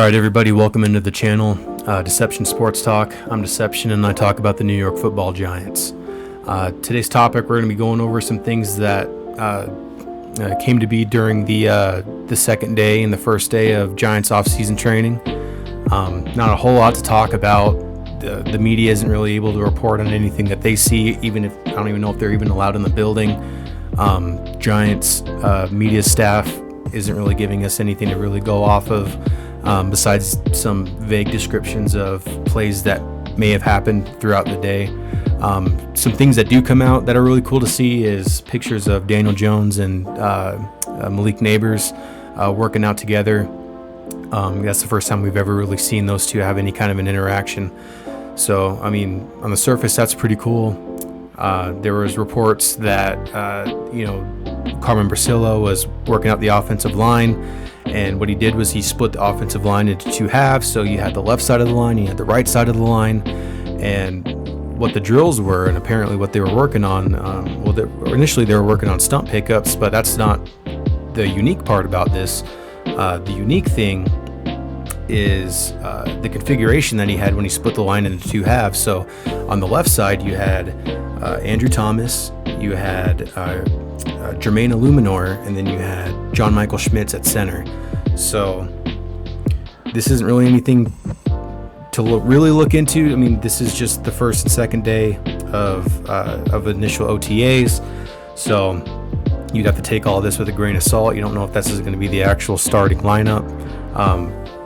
Alright everybody, welcome into the channel, Deception Sports Talk. I'm Deception and I talk about the New York Football Giants. Today's topic, we're going to be going over some things that came to be during the second day and the first day of Giants off-season training. Not a whole lot to talk about. The media isn't really able to report on anything that they see, even if I don't even know if they're even allowed in the building. Giants media staff isn't really giving us anything to really go off of, besides some vague descriptions of plays that may have happened throughout the day. Some things that do come out that are really cool to see is pictures of Daniel Jones and Malik Neighbors working out together. That's the first time we've ever really seen those two have any kind of an interaction. So, I mean, on the surface, that's pretty cool. There was reports that, Carmen Bracillo was working out the offensive line, and what he did was he split the offensive line into two halves. So you had the left side of the line, you had the right side of the line, and what the drills were, and apparently what they were working on, initially they were working on stump pickups, but that's not the unique part about this. The unique thing is the configuration that he had when he split the line into two halves. So on the left side, you had Andrew Thomas, you had Jermaine Illuminor, and then you had John Michael Schmitz at center. So this isn't really anything to really look into. I mean, this is just the first and second day of initial OTAs. So you'd have to take all this with a grain of salt. You don't know if this is going to be the actual starting lineup.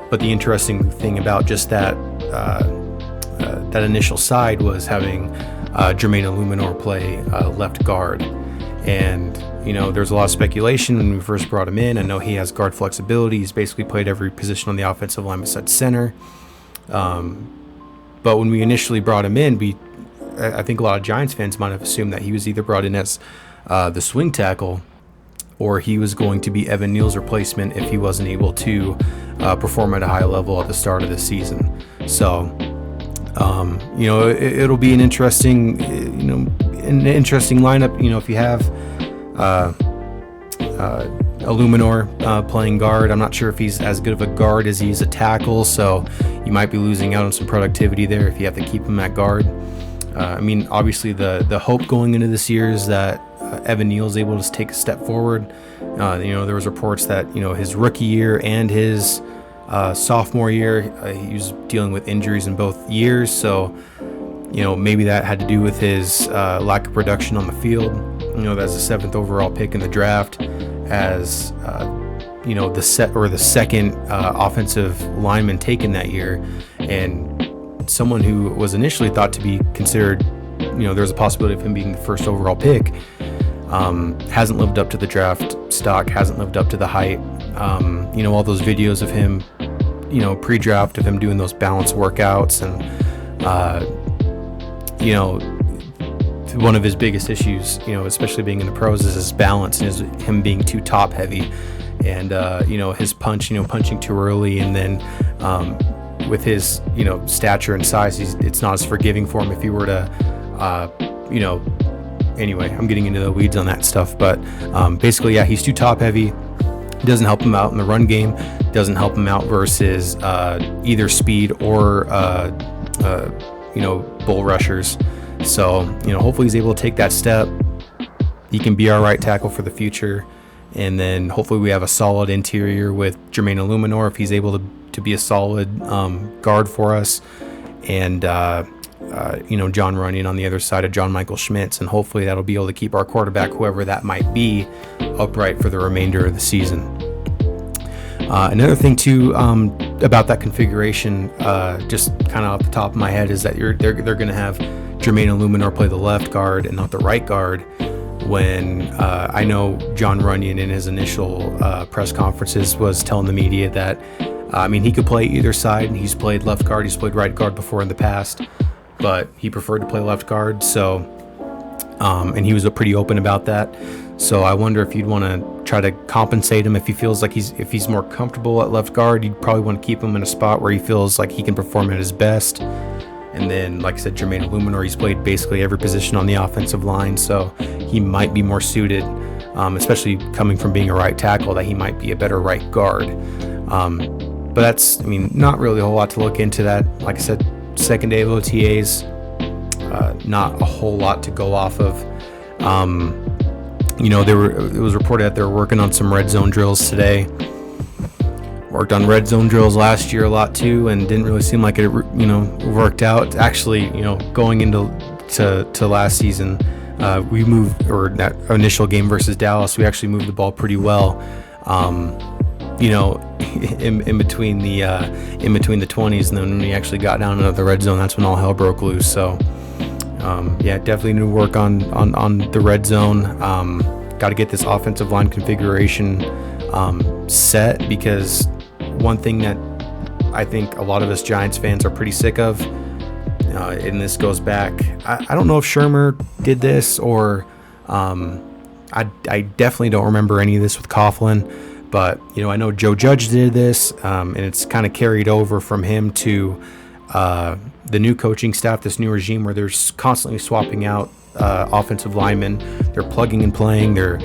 But the interesting thing about just that initial side was having Jermaine Illuminor play left guard. And, there's a lot of speculation when we first brought him in. I know he has guard flexibility. He's basically played every position on the offensive line besides center. But when we initially brought him in, I think a lot of Giants fans might have assumed that he was either brought in as the swing tackle, or he was going to be Evan Neal's replacement if he wasn't able to perform at a high level at the start of the season. So, it'll be an interesting, lineup. If you have Illuminor playing guard, I'm not sure if he's as good of a guard as he is a tackle, so you might be losing out on some productivity there if you have to keep him at guard. Obviously the hope going into this year is that Evan Neal is able to take a step forward. There was reports that his rookie year and his sophomore year, he was dealing with injuries in both years, so maybe that had to do with his lack of production on the field. As the 7th overall pick in the draft, as the second offensive lineman taken that year, and someone who was initially thought to be considered, there's a possibility of him being the first overall pick, hasn't lived up to the draft stock, hasn't lived up to the hype. All those videos of him, pre-draft, of him doing those balance workouts, and one of his biggest issues, especially being in the pros, is his balance and him being too top heavy, and his punching too early, and then with his stature and size, it's not as forgiving for him if he were to anyway, I'm getting into the weeds on that stuff, but basically, yeah, he's too top heavy. Doesn't help him out in the run game, doesn't help him out versus either speed or bull rushers. So hopefully he's able to take that step. He can be our right tackle for the future, and then hopefully we have a solid interior with Jermaine Illuminor if he's able to be a solid guard for us, and John Runyon on the other side of John Michael Schmitz, and hopefully that'll be able to keep our quarterback, whoever that might be, upright for the remainder of the season. Another thing too about that configuration, just kind of off the top of my head, is that they're going to have Jermaine Illuminor play the left guard and not the right guard, when I know John Runyon in his initial press conferences was telling the media that he could play either side, and he's played left guard, he's played right guard before in the past, but he preferred to play left guard. So and he was pretty open about that. So I wonder if you'd want to try to compensate him if he feels like if he's more comfortable at left guard. You'd probably want to keep him in a spot where he feels like he can perform at his best. And then, like I said, Jermaine Illuminor, he's played basically every position on the offensive line, so he might be more suited, especially coming from being a right tackle, that he might be a better right guard. that's, I mean, not really a whole lot to look into that. Like I said, second day of OTAs, not a whole lot to go off of. It was reported that they were working on some red zone drills today. Worked on red zone drills last year a lot too, and didn't really seem like it, worked out. Actually, going into last season, we moved, or that initial game versus Dallas, we actually moved the ball pretty well. In between the 20s, and then when we actually got down into the red zone, that's when all hell broke loose. So definitely need to work on the red zone. Got to get this offensive line configuration set, because one thing that I think a lot of us Giants fans are pretty sick of, and this goes back, I don't know if Shermer did this, or I definitely don't remember any of this with Coughlin, but I know Joe Judge did this, and it's kind of carried over from him to the new coaching staff, this new regime, where they're constantly swapping out offensive linemen. They're plugging and playing. They're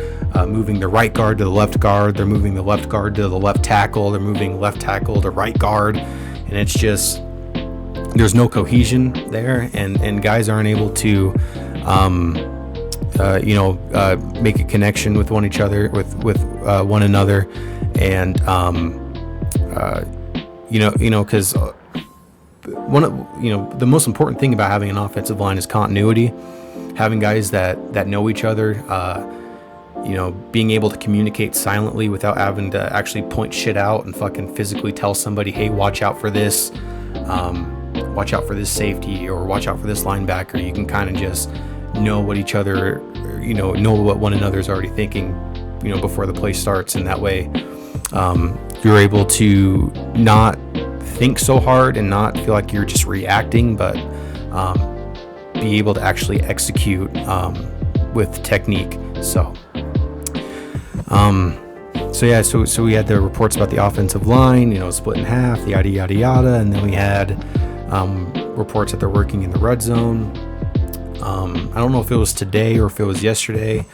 moving the right guard to the left guard. They're moving the left guard to the left tackle. They're moving left tackle to right guard, and it's just, there's no cohesion there, and guys aren't able to make a connection with one another, and because the most important thing about having an offensive line is continuity. Having guys that know each other, being able to communicate silently without having to actually point shit out and fucking physically tell somebody, hey, watch out for this safety, or watch out for this linebacker. You can kind of just know what each other, know what one another's already thinking, before the play starts, and that way you're able to not think so hard and not feel like you're just reacting, but be able to actually execute with technique. So we had the reports about the offensive line, split in half, yada yada yada, and then we had reports that they're working in the red zone. I don't know if it was today or if it was yesterday.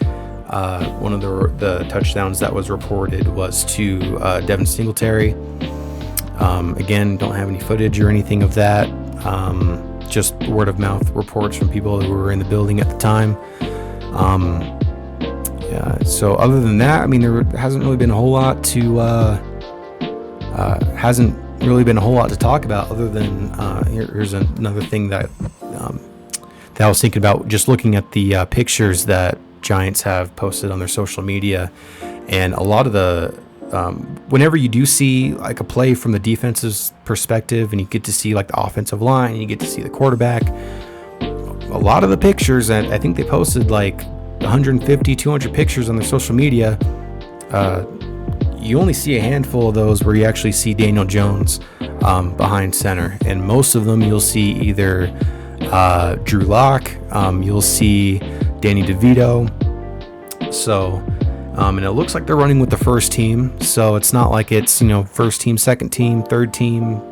One of the touchdowns that was reported was to Devin Singletary. Again, don't have any footage or anything of that. Just word of mouth reports from people who were in the building at the time. So other than that, I mean, there hasn't really been a whole lot to talk about, other than here's another thing that I was thinking about, just looking at the pictures that Giants have posted on their social media, and a lot of the whenever you do see like a play from the defense's perspective, and you get to see like the offensive line, and you get to see the quarterback, a lot of the pictures, and I think they posted like 150, 200 pictures on their social media, you only see a handful of those where you actually see Daniel Jones behind center, and most of them you'll see either Drew Lock, you'll see Danny DeVito. So and it looks like they're running with the first team, so it's not like it's first team, second team, third team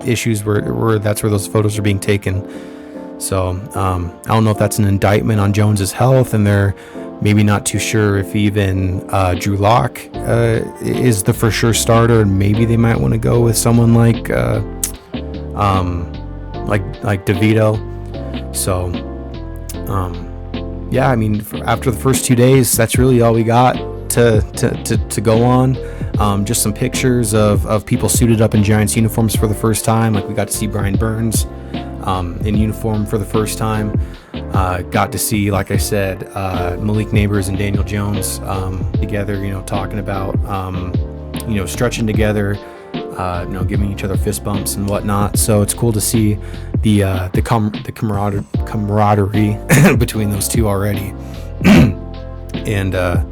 issues where that's where those photos are being taken. So I don't know if that's an indictment on Jones's health, and they're maybe not too sure if even Drew Lock is the for sure starter, and maybe they might want to go with someone like DeVito. So I mean, after the first 2 days, that's really all we got to go on. Just some pictures of people suited up in Giants uniforms for the first time. Like, we got to see Brian Burns in uniform for the first time. Got to see, like I said, Malik Neighbors and Daniel Jones together, talking about, stretching together, giving each other fist bumps and whatnot. So it's cool to see the camaraderie between those two already. And I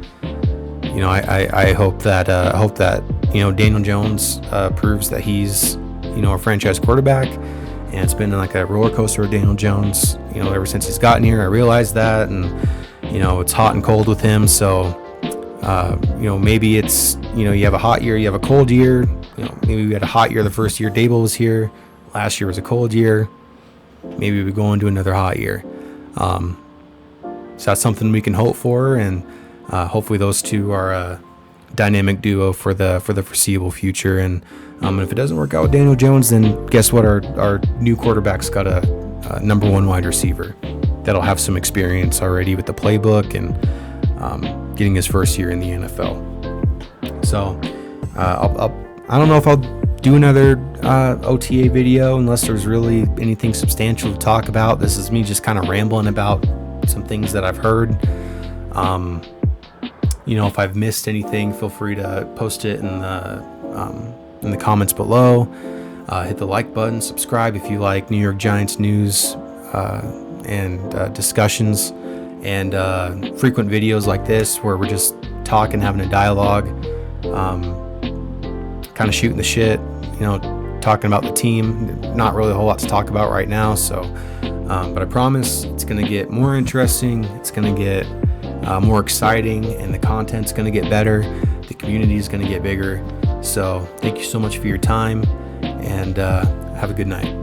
hope that Daniel Jones proves that he's a franchise quarterback. And it's been like a roller coaster with Daniel Jones, ever since he's gotten here. I realized that, and it's hot and cold with him. So maybe it's you have a hot year, you have a cold year. Maybe we had a hot year the first year Dable was here. Last year was a cold year. Maybe we go into another hot year. So that's something we can hope for, and hopefully those two are dynamic duo for the foreseeable future. And if it doesn't work out with Daniel Jones, then guess what? Our new quarterback's got a number one wide receiver that'll have some experience already with the playbook and getting his first year in the NFL. So I don't know if I'll do another OTA video unless there's really anything substantial to talk about. This is me just kind of rambling about some things that I've heard. If I've missed anything, feel free to post it in the comments below. Hit the like button, subscribe if you like New York Giants news and discussions and frequent videos like this where we're just talking, having a dialogue, kind of shooting the shit, talking about the team. Not really a whole lot to talk about right now, so but I promise it's going to get more interesting, it's going to get more exciting, and the content's going to get better, the community is going to get bigger. So thank you so much for your time, and have a good night.